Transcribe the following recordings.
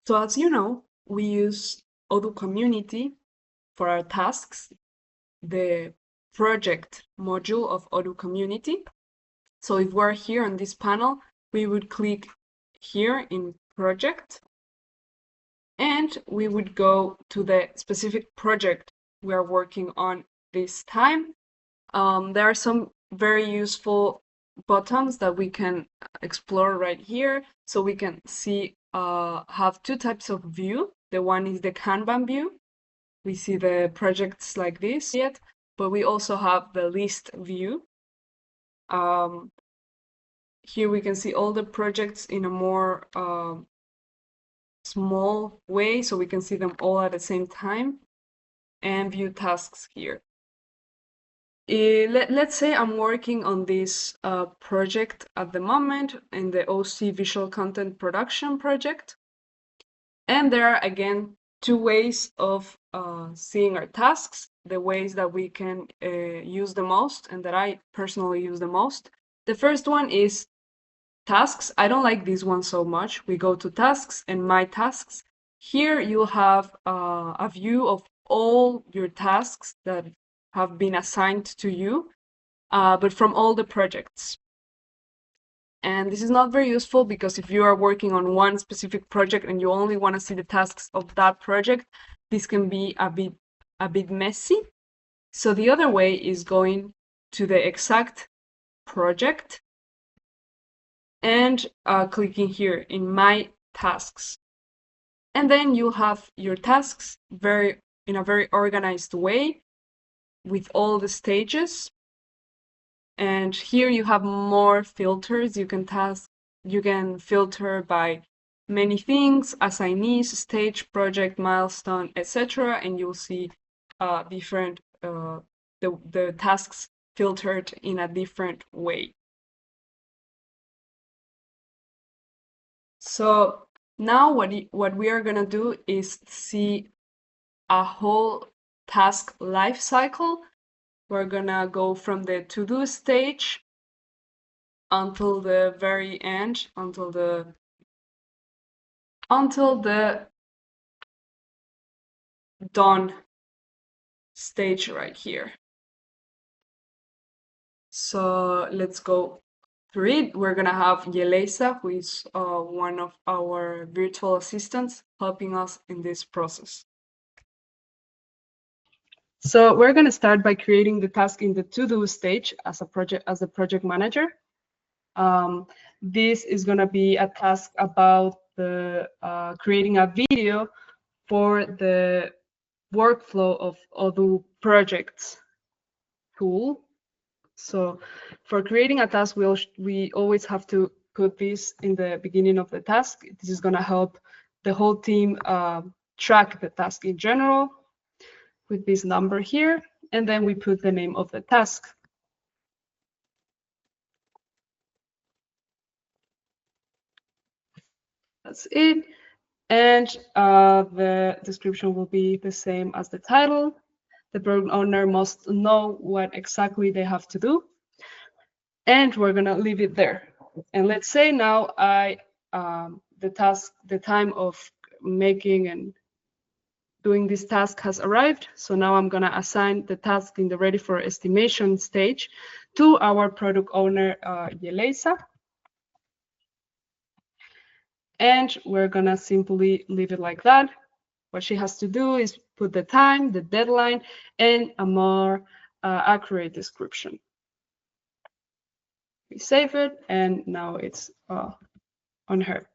So as you know, we use Odoo Community for our tasks, the project module of Odoo Community. So if we're here on this panel, we would click here in project, and we would go to the specific project we are working on this time. There are some very useful buttons that we can explore right here. So we can see have two types of view. The one is the Kanban view. We see the projects like this yet, but we also have the list view. Here we can see all the projects in a more small way, so we can see them all at the same time, and view tasks here. Let's say I'm working on this project at the moment in the OC Visual Content Production project. And there are, again, two ways of seeing our tasks, the ways that we can use the most and that I personally use the most. The first one is tasks. I don't like this one so much. We go to tasks and my tasks. Here you'll have a view of all your tasks that have been assigned to you, but from all the projects. And this is not very useful because if you are working on one specific project and you only want to see the tasks of that project, this can be a bit messy. So the other way is going to the exact project and clicking here in my tasks. And then you have your tasks in a very organized way with all the stages. And here you have more filters. You can filter by many things: assignees, stage, project, milestone, etc. And you'll see different the tasks filtered in a different way. So now what we are gonna do is see a whole task life cycle. We're gonna go from the to-do stage until the very end, until the done stage right here. So let's go through it. We're gonna have Yelesa, who is one of our virtual assistants, helping us in this process. So we're gonna start by creating the task in the to-do stage as a project manager. This is gonna be a task about the creating a video for the workflow of Odoo projects tool. So for creating a task, we always have to put this in the beginning of the task. This is going to help the whole team track the task in general with this number here. And then we put the name of the task. That's it. And the description will be the same as the title. The program owner must know what exactly they have to do. And we're gonna leave it there. And let's say now the time of making and doing this task has arrived. So now I'm gonna assign the task in the ready for estimation stage to our product owner, Yelesa. And we're gonna simply leave it like that. What she has to do is put the time, the deadline, and a more accurate description. We save it, and now it's on her.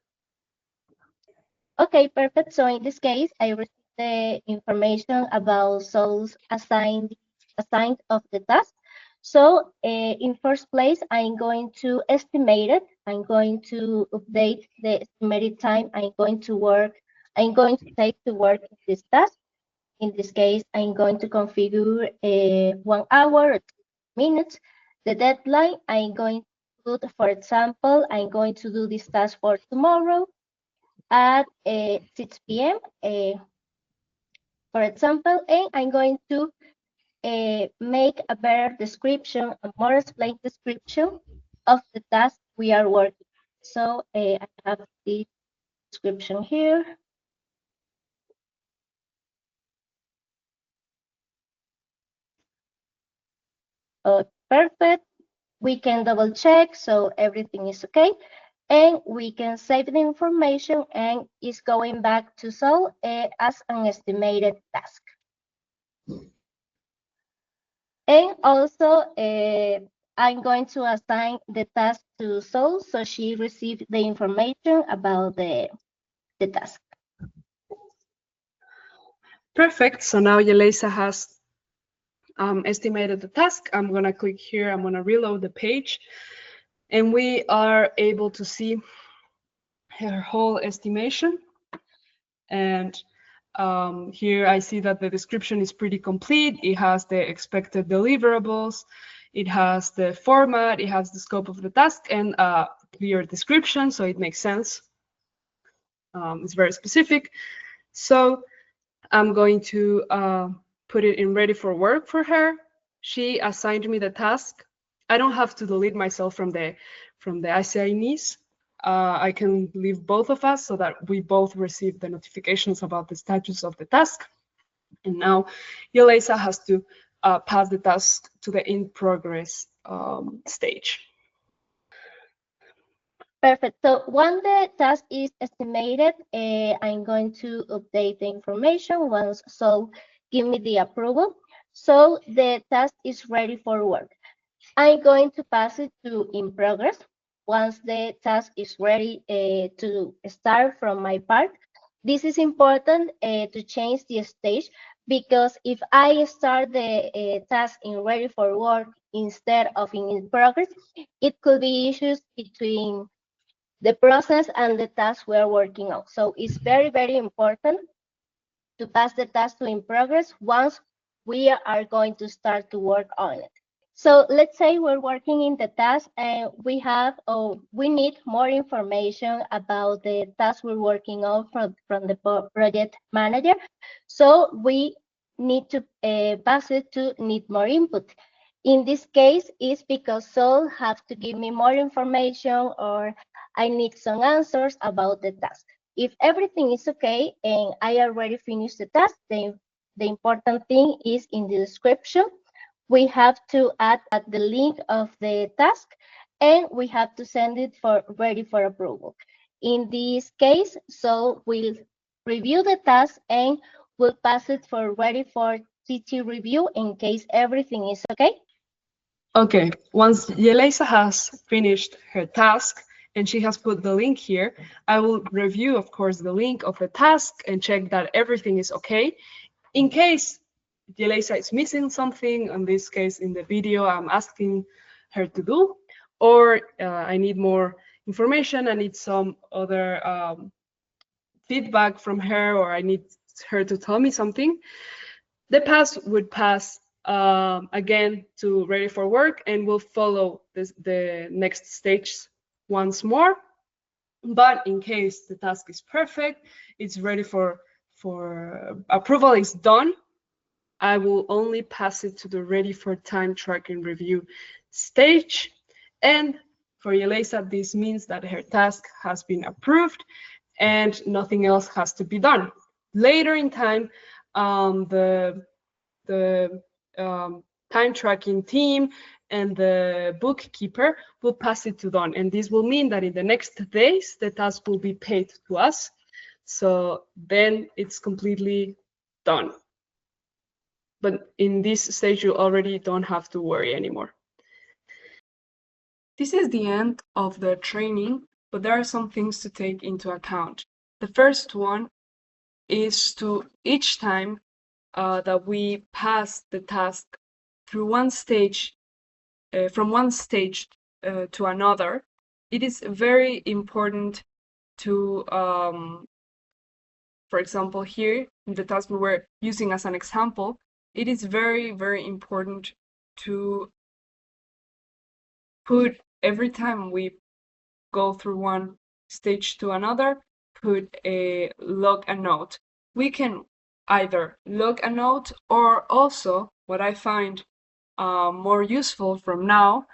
Okay, perfect. So in this case, I received the information about souls assigned of the task. So in first place, I'm going to estimate it. I'm going to update the estimated time I'm going to take to work this task. In this case, I'm going to configure 1 hour or 2 minutes. The deadline, I'm going to put, for example, I'm going to do this task for tomorrow at 6 p.m. For example, and I'm going to make a better description, a more explained description of the task we are working. So I have the description here. Perfect. We can double check, so everything is okay. And we can save the information and it's going back to Sol as an estimated task. And also, I'm going to assign the task to Sol so she received the information about the task. Perfect. So now Yelisa has estimated the task. I'm going to click here. I'm going to reload the page. And we are able to see her whole estimation. And here I see that the description is pretty complete. It has the expected deliverables, it has the format, it has the scope of the task, and a clear description, so it makes sense. It's very specific. So I'm going to put it in ready for work for her. She assigned me the task. I don't have to delete myself from the assignees. I can leave both of us so that we both receive the notifications about the status of the task. And now Yelisa has to pass the task to the in progress stage. Perfect. So when the task is estimated, I'm going to update the information once Sol give me the approval. So the task is ready for work. I'm going to pass it to in progress. Once the task is ready to start from my part, this is important to change the stage because if I start the task in ready for work instead of in progress, it could be issues between the process and the task we are working on. So it's very, very important to pass the task to in progress once we are going to start to work on it. So let's say we're working in the task and we need more information about the task we're working on from the project manager. So we need to pass it to need more input. In this case, it's because Sol have to give me more information or I need some answers about the task. If everything is okay and I already finished the task, then the important thing is in the description we have to add the link of the task and we have to send it for ready for approval. In this case, so we'll review the task and we'll pass it for ready for TT review in case everything is okay. Okay, once Yelisa has finished her task and she has put the link here, I will review, of course, the link of the task and check that everything is okay. In case Yelisa is missing something, in this case in the video I'm asking her to do, or I need more information, I need some other feedback from her, or I need her to tell me something, the pass would pass again to ready for work and we'll follow the next stage once more. But in case the task is perfect, it's ready for approval, is done, I will only pass it to the ready for time tracking review stage. And for Yelisa, this means that her task has been approved and nothing else has to be done. Later in time, the time tracking team and the bookkeeper will pass it to Don. And this will mean that in the next days, the task will be paid to us. So then it's completely done. But in this stage, you already don't have to worry anymore. This is the end of the training, but there are some things to take into account. The first one is to each time that we pass the task through one stage, from one stage to another, it is very important to, for example, here in the task we were using as an example, it is very, very important to put every time we go through one stage to another, log a note. We can either log a note or also what I find more useful from now,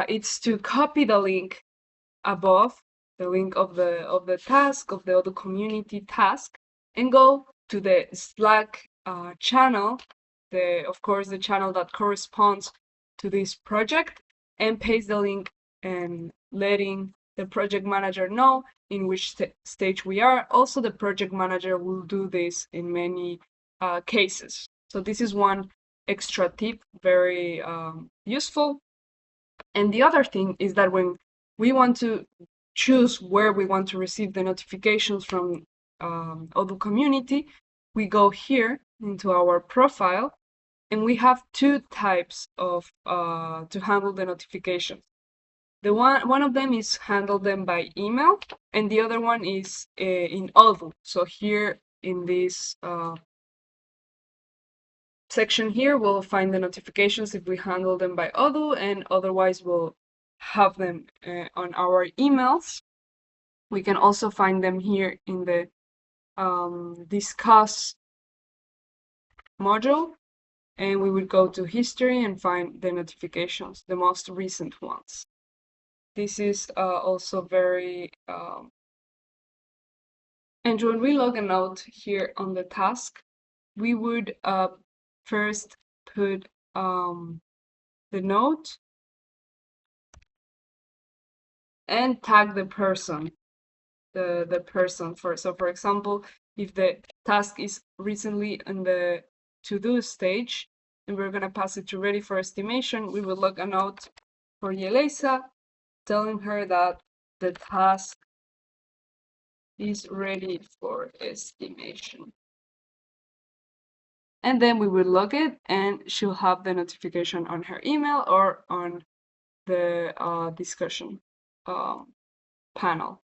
it's to copy the link above, the link of the task, of the Odoo community task, and go to the Slack channel, of course, the channel that corresponds to this project, and paste the link and letting the project manager know in which stage we are. Also, the project manager will do this in many cases. So this is one extra tip, very useful. And the other thing is that when we want to choose where we want to receive the notifications from Odoo community, we go here into our profile, and we have two types of to handle the notifications. The one of them is handle them by email, and the other one is in Odoo. So here in this section here, we'll find the notifications if we handle them by Odoo, and otherwise we'll have them on our emails. We can also find them here in the discuss module, and we would go to history and find the notifications, the most recent ones. This is also very and when we log a note here on the task, we would first put the note and tag the person, the person for. So for example, if the task is recently in the to-do stage and we're gonna pass it to ready for estimation, we will log a note for Yelesa telling her that the task is ready for estimation. And then we will log it, and she'll have the notification on her email or on the discussion panel.